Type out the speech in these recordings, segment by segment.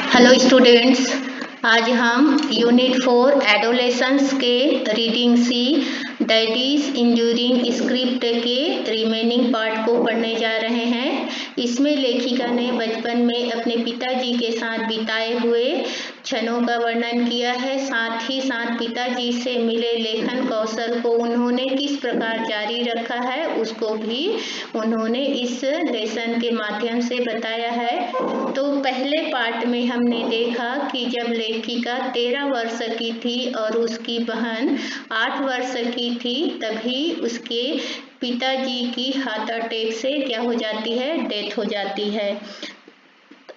Hello students, आज हम unit 4 adolescence के रीडिंग सी डैडीज इंड्यूरिंग स्क्रिप्ट के रिमेनिंग पार्ट को पढ़ने जा रहे हैं। इसमें लेखिका ने बचपन में अपने पिताजी के साथ बिताए हुए क्षणों का वर्णन किया है। साथ ही साथ पिताजी से मिले लेखन कौशल को उन्होंने किस प्रकार जारी रखा है उसको भी उन्होंने इस लेसन के माध्यम से बताया है। तो पहले पार्ट में हमने देखा कि जब लेखिका 13 वर्ष की थी और उसकी बहन 8 वर्ष की थी, तभी उसके पिताजी की हार्ट अटैक से क्या हो जाती है, डेथ हो जाती है।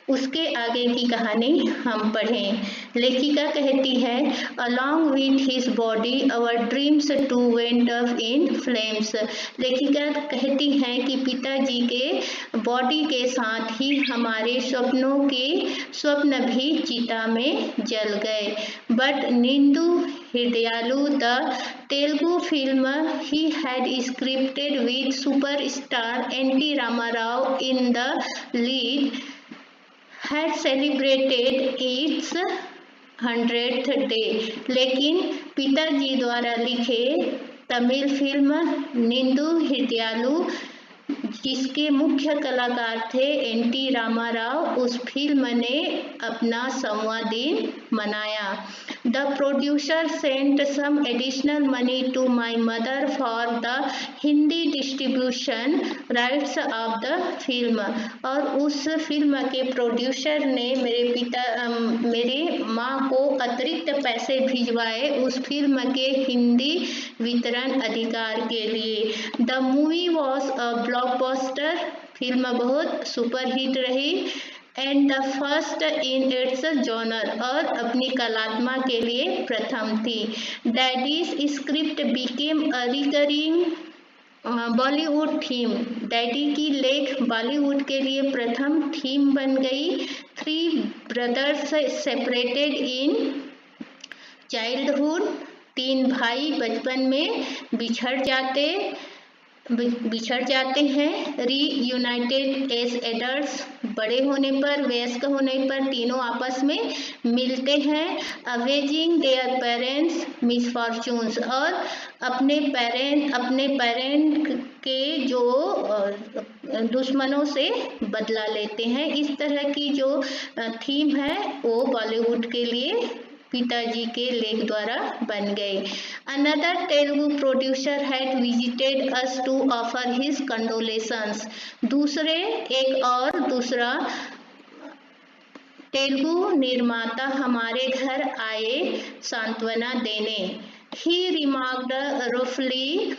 उसके आगे की कहानी हम पढ़ें। लेखिका कहती है, along with his body our dreams too went up in flames। लेखिका कहती है कि पिताजी के बॉडी के साथ ही हमारे सपनों के स्वप्न भी चिता में जल गए। But Nindu Hrudayalu the Telugu film he had scripted with superstar N.T. Ramarao in the lead had celebrated its 100th day. लेकिन पिताजी द्वारा लिखे तमिल फिल्म निंदु हृदयालु, जिसके मुख्य कलाकार थे एन.टी. रामाराव, उस फिल्म ने अपना 100वां दिन मनाया। The producer sent some additional money to my mother for the Hindi distribution rights of the film. और उस फिल्म के प्रोड्यूसर ने मेरे माँ को अतिरिक्त पैसे भिजवाए उस फिल्म के हिंदी वितरण अधिकार के लिए। The movie was a blockbuster. Film बहुत सुपरहिट रही। And the first in its genre, और अपनी कलात्मक के लिए प्रथम थी। Daddies script became a recurring Bollywood theme. Daddy की लेख बॉलीवुड के लिए प्रथम थीम बन गई। 3 ब्रदर्स सेपरेटेड इन चाइल्डहुड। 3 भाई बचपन में बिछड़ जाते हैं। रीयूनाइटेड एज एडल्ट्स, बड़े होने पर, वयस्क होने पर तीनों आपस में मिलते हैं। अवेजिंग देयर पेरेंट्स मिसफॉर्चून्स, और अपने पेरेंट के जो दुश्मनों से बदला लेते हैं। इस तरह की जो थीम है वो बॉलीवुड के लिए पिताजी के लेख द्वारा बन गए। Another Telugu producer had visited us to offer his condolences. दूसरा तेलुगु निर्माता हमारे घर आए सांत्वना देने। He remarked roughly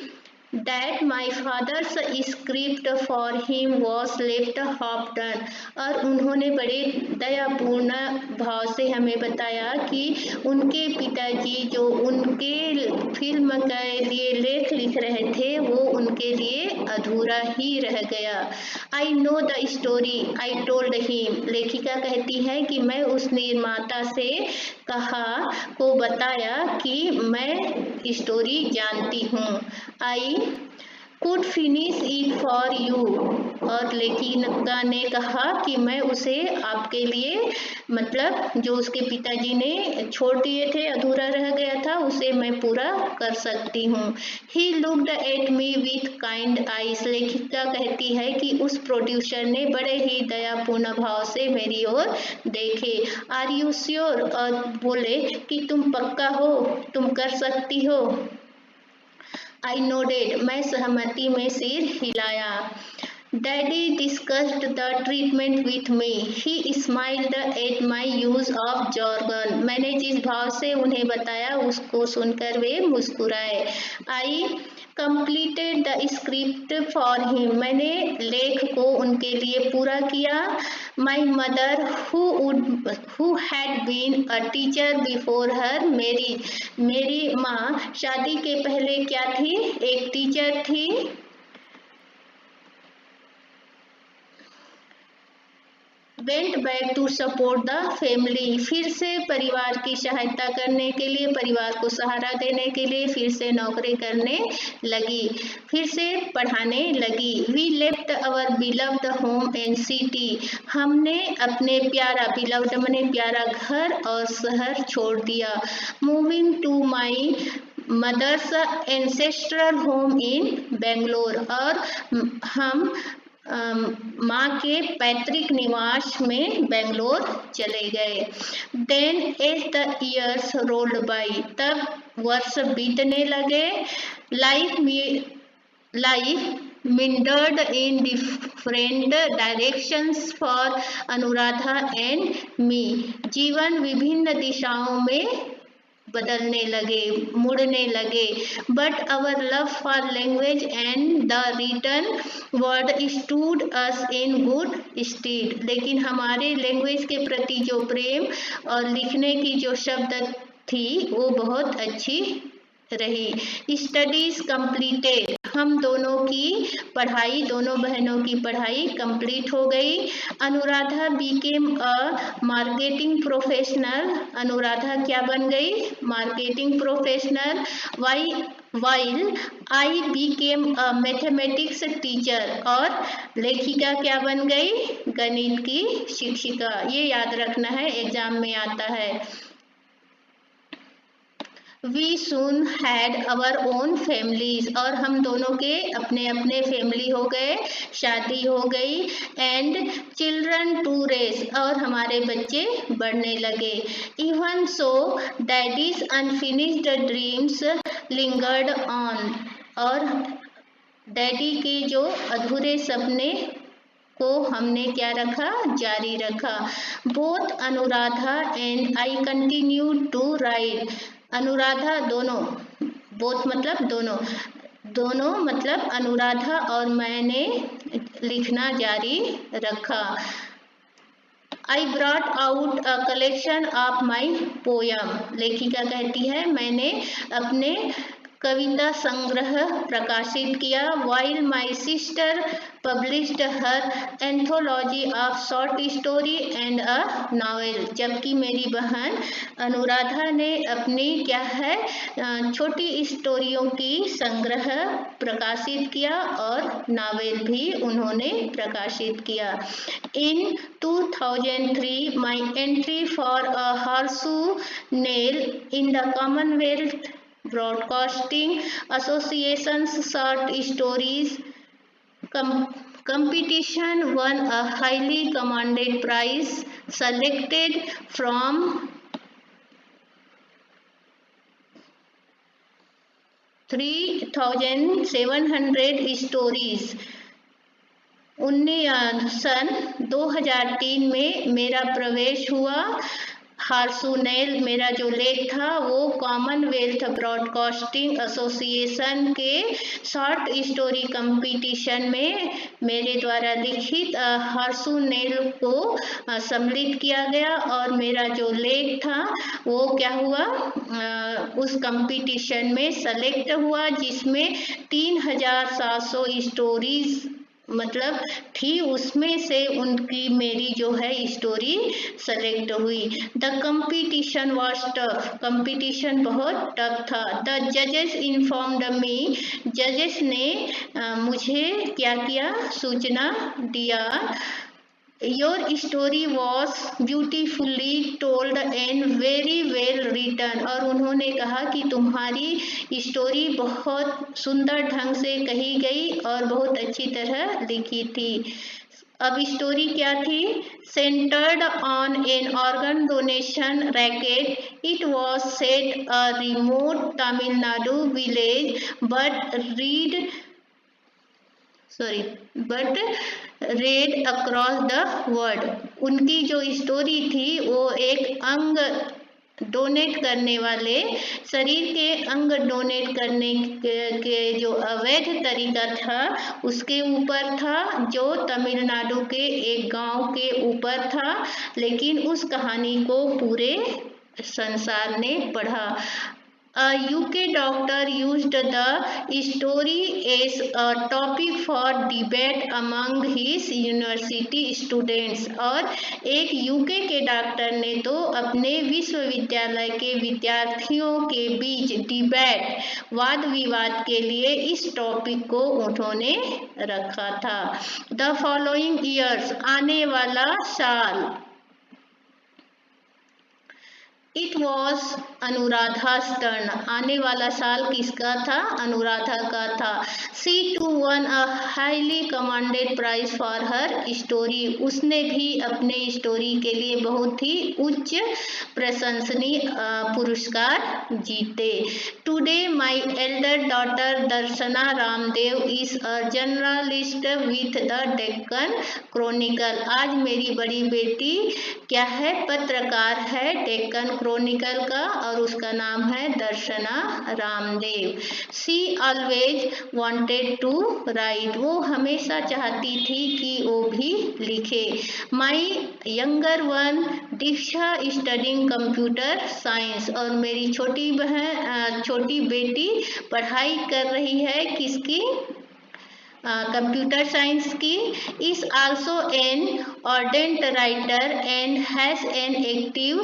that my father's script for him was left half done। और उन्होंने बड़े दयापूर्ण भाव से हमें बताया कि उनके पिताजी जो उनके फिल्म के लिए लेख लिख रहे थे वो उनके लिए अधूरा ही रह गया। I know the story I told him. लेखिका कहती है कि मैं उस निर्माता से बताया कि मैं स्टोरी जानती हूँ। I could finish it for you. और लेखिका ने कहा कि मैं उसे आपके लिए, मतलब जो उसके पिताजी ने छोड़ दिए थे, अधूरा रह गया था, उसे मैं पूरा कर सकती हूँ। He looked at me with kind eyes. लेखिका कहती है कि उस प्रोड्यूसर ने बड़े ही दयापूर्ण भाव से मेरी ओर देखे। Are you sure? और बोले कि तुम पक्का हो, तुम कर सकती हो। आई नोडेड, मैं सहमति में सिर हिलाया। Daddy discussed the treatment with me. He smiled at my use of jargon. मैंने जिस भाव से उन्हें बताया उसको सुनकर वे मुस्कुराए। I completed the script for him. मैंने लेख को उनके लिए पूरा किया। My mother who had been a teacher before her marriage. मेरी माँ शादी के पहले क्या थी? एक टीचर थी। Went back to support the family, फिर से परिवार की सहायता करने के लिए, परिवार को सहारा देने के लिए फिर से नौकरी करने लगी, फिर से पढ़ाने लगी। We left our beloved home and city, हमने अपने प्यारा, बिलव्ड माने प्यारा, घर और शहर छोड़ दिया। Moving to my mother's ancestral home in Bangalore, और हम माँ के पैतृक निवास में बेंगलोर चले गए। Then as the years rolled by, तब वर्ष बीतने लगे। Life mindered in different directions for Anuradha and me, जीवन विभिन्न दिशाओं में बदलने लगे, मुड़ने लगे। But our love for language and the written word stood us in good stead, लेकिन हमारे लैंग्वेज के प्रति जो प्रेम और लिखने की जो शब्द थी वो बहुत अच्छी रही। स्टडीज कंप्लीटेड, हम दोनों की पढ़ाई, दोनों बहनों की पढ़ाई कंप्लीट हो गई। Anuradha Beckham a marketing professional, Anuradha क्या बन गई? Marketing professional. While I Beckham a mathematics teacher, और लेखिका क्या बन गई? गणित की शिक्षिका। ये याद रखना है, एग्जाम में आता है। We soon had our own families, और हम दोनों के अपने अपने फैमिली हो गए, शादी हो गई। एंड चिल्ड्रन टू रेस, और हमारे बच्चे बढ़ने लगे। Even so daddies unfinished dreams lingered on, और डैडी के जो अधूरे सपने को हमने क्या रखा? जारी रखा। Both Anuradha and I continue to write, Anuradha दोनों, बोथ मतलब दोनों, दोनों मतलब अनुराधा और मैंने लिखना जारी रखा। I brought out a collection of my poem, लेखिका कहती है मैंने अपने कविता संग्रह प्रकाशित किया। While my sister published her anthology of short story and a novel, जबकि मेरी बहन अनुराधा ने अपनी क्या है छोटी स्टोरियों की संग्रह प्रकाशित किया, और नावल भी उन्होंने प्रकाशित किया। इन 2003 my entry for a horseshoe nail in the Commonwealth Broadcasting Association's short stories competition won a highly commended prize selected from 3,700 stories. सन 2003 में मेरा प्रवेश हुआ। हार्सूनेल मेरा जो लेख था वो कॉमनवेल्थ ब्रॉडकास्टिंग एसोसिएशन के शॉर्ट स्टोरी कंपटीशन में मेरे द्वारा लिखित हार्सूनेल को सम्मिलित किया गया, और मेरा जो लेख था वो क्या हुआ? उस कंपटीशन में सेलेक्ट हुआ, जिसमें 3,700 स्टोरीज मतलब थी, उसमें से उनकी मेरी जो है स्टोरी सेलेक्ट हुई। The competition was tough, competition बहुत टफ था। द जजेस इन्फॉर्म्ड मी, जजेस ने मुझे क्या किया? सूचना दिया। Your story was beautifully told and very well written, और उन्होंने कहा कि तुम्हारी स्टोरी बहुत सुंदर ढंग से कही गई और बहुत अच्छी तरह लिखी थी। अब स्टोरी क्या थी? Centred on an organ donation racket, it was set a remote Tamil Nadu village but red across the world. उनकी जो स्टोरी थी वो एक अंग डोनेट करने वाले, शरीर के अंग डोनेट करने के जो अवैध तरीका था उसके ऊपर था, जो तमिलनाडु के एक गांव के ऊपर था, लेकिन उस कहानी को पूरे संसार ने पढ़ा। A UK doctor used the story as a topic for debate among his university students। और एक यूके के डॉक्टर ने तो अपने विश्वविद्यालय के विद्यार्थियों के बीच डिबेट वाद विवाद के लिए इस टॉपिक को उन्होंने रखा था। द फॉलोइंग ईयर्स, आने वाला साल। इट वॉज अनुराधा's टर्न, आने वाला साल किसका था? अनुराधा का था। She too won a highly commanded prize for her story, उसने भी अपने स्टोरी के लिए बहुत ही उच्च प्रशंसनीय पुरस्कार जीते। Today my elder daughter Darshana Ramdev is a journalist with the Deccan Chronicle, आज मेरी बड़ी बेटी क्या है? पत्रकार है डेक्कन क्रॉनिकल का, और उसका नाम है Darshana Ramdev. She always wanted to write, वो हमेशा चाहती थी कि वो भी लिखे। My younger one Diksha studying computer science, और मेरी छोटी बेटी पढ़ाई कर रही है किसकी? कंप्यूटर साइंस की। Is also an ardent writer and has an active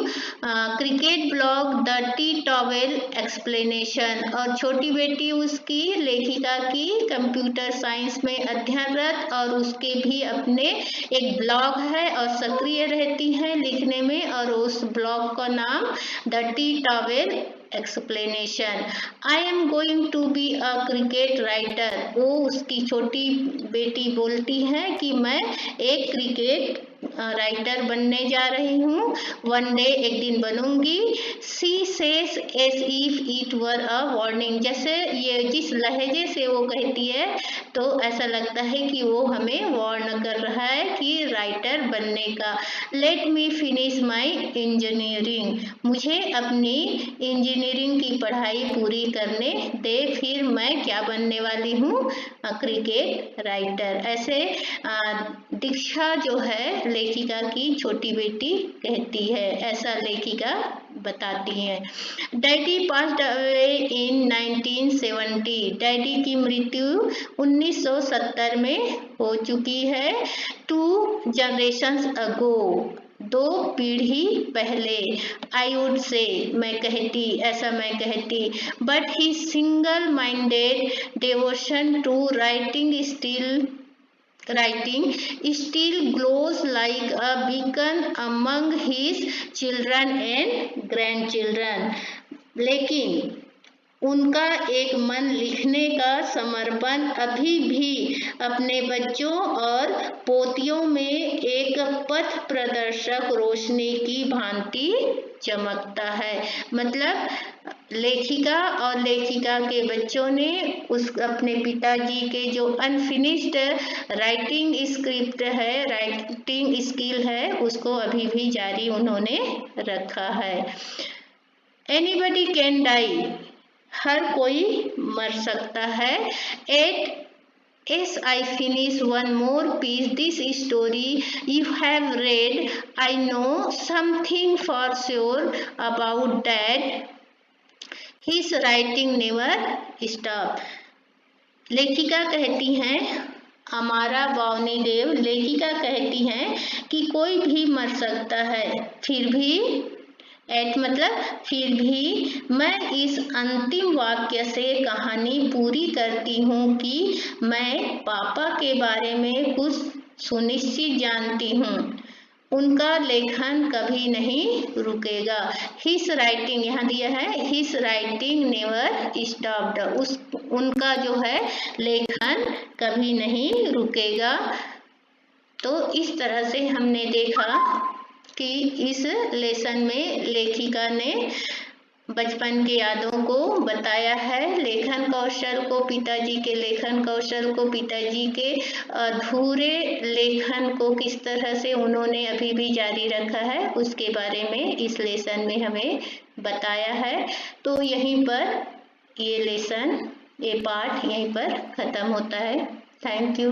cricket blog the tea towel explanation, और छोटी बेटी उसकी लेखिका की कंप्यूटर साइंस में अध्ययनरत, और उसके भी अपने एक ब्लॉग है और सक्रिय रहती है लिखने में, और उस ब्लॉग का नाम the tea towel explanation. I am going to be a cricket writer, वो उसकी छोटी बेटी बोलती है कि मैं एक क्रिकेट राइटर बनने जा रही हूँ, वन डे, एक दिन बनूंगी। She says as if it were a warning, जैसे ये जिस लहजे से वो कहती है तो ऐसा लगता है कि वो हमें वार्न कर रहा है कि राइटर बनने का। Let me finish my engineering, मुझे अपनी इंजीनियरिंग की पढ़ाई पूरी करने दे, फिर मैं क्या बनने वाली हूँ? Cricket writer. ऐसे दीक्षा जो है लेखिका की छोटी बेटी कहती है, ऐसा लेखिका बताती है। Daddy passed away in 1970, daddy की मृत्यु 1970 में हो चुकी है। 2 जनरेशंस अगो, 2 पीढ़ी पहले। आई वुड से, मैं कहती, but he single minded devotion to writing still glows like a beacon among his children and grandchildren, लेकिन उनका एक मन लिखने का समर्पण अभी भी अपने बच्चों और पोतियों में एक पथ प्रदर्शक रोशनी की भांति चमकता है। मतलब लेखिका और लेखिका के बच्चों ने अपने पिताजी के जो अनफिनिश्ड राइटिंग स्किल है उसको अभी भी जारी उन्होंने रखा है। एनीबडी कैन डाई, हर कोई मर सकता है। As I finish one more piece, this story you have read, I know something for sure about that. His writing never stop. लेखिका कहती हैं, अमारा बावनी देव लेखिका कहती हैं कि कोई भी मर सकता है, फिर भी मैं इस अंतिम वाक्य से कहानी पूरी करती हूँ कि मैं पापा के बारे में कुछ सुनिश्चित जानती हूँ, उनका लेखन कभी नहीं रुकेगा। हिज राइटिंग, यहाँ दिया है हिज राइटिंग नेवर स्टॉप्ड, उनका जो है लेखन कभी नहीं रुकेगा। तो इस तरह से हमने देखा कि इस लेसन में लेखिका ने बचपन की यादों को बताया है, लेखन कौशल को, पिताजी के लेखन कौशल को, पिताजी के अधूरे लेखन को किस तरह से उन्होंने अभी भी जारी रखा है, उसके बारे में इस लेसन में हमें बताया है। तो यहीं पर ये लेसन, ये पाठ यहीं पर खत्म होता है। Thank you.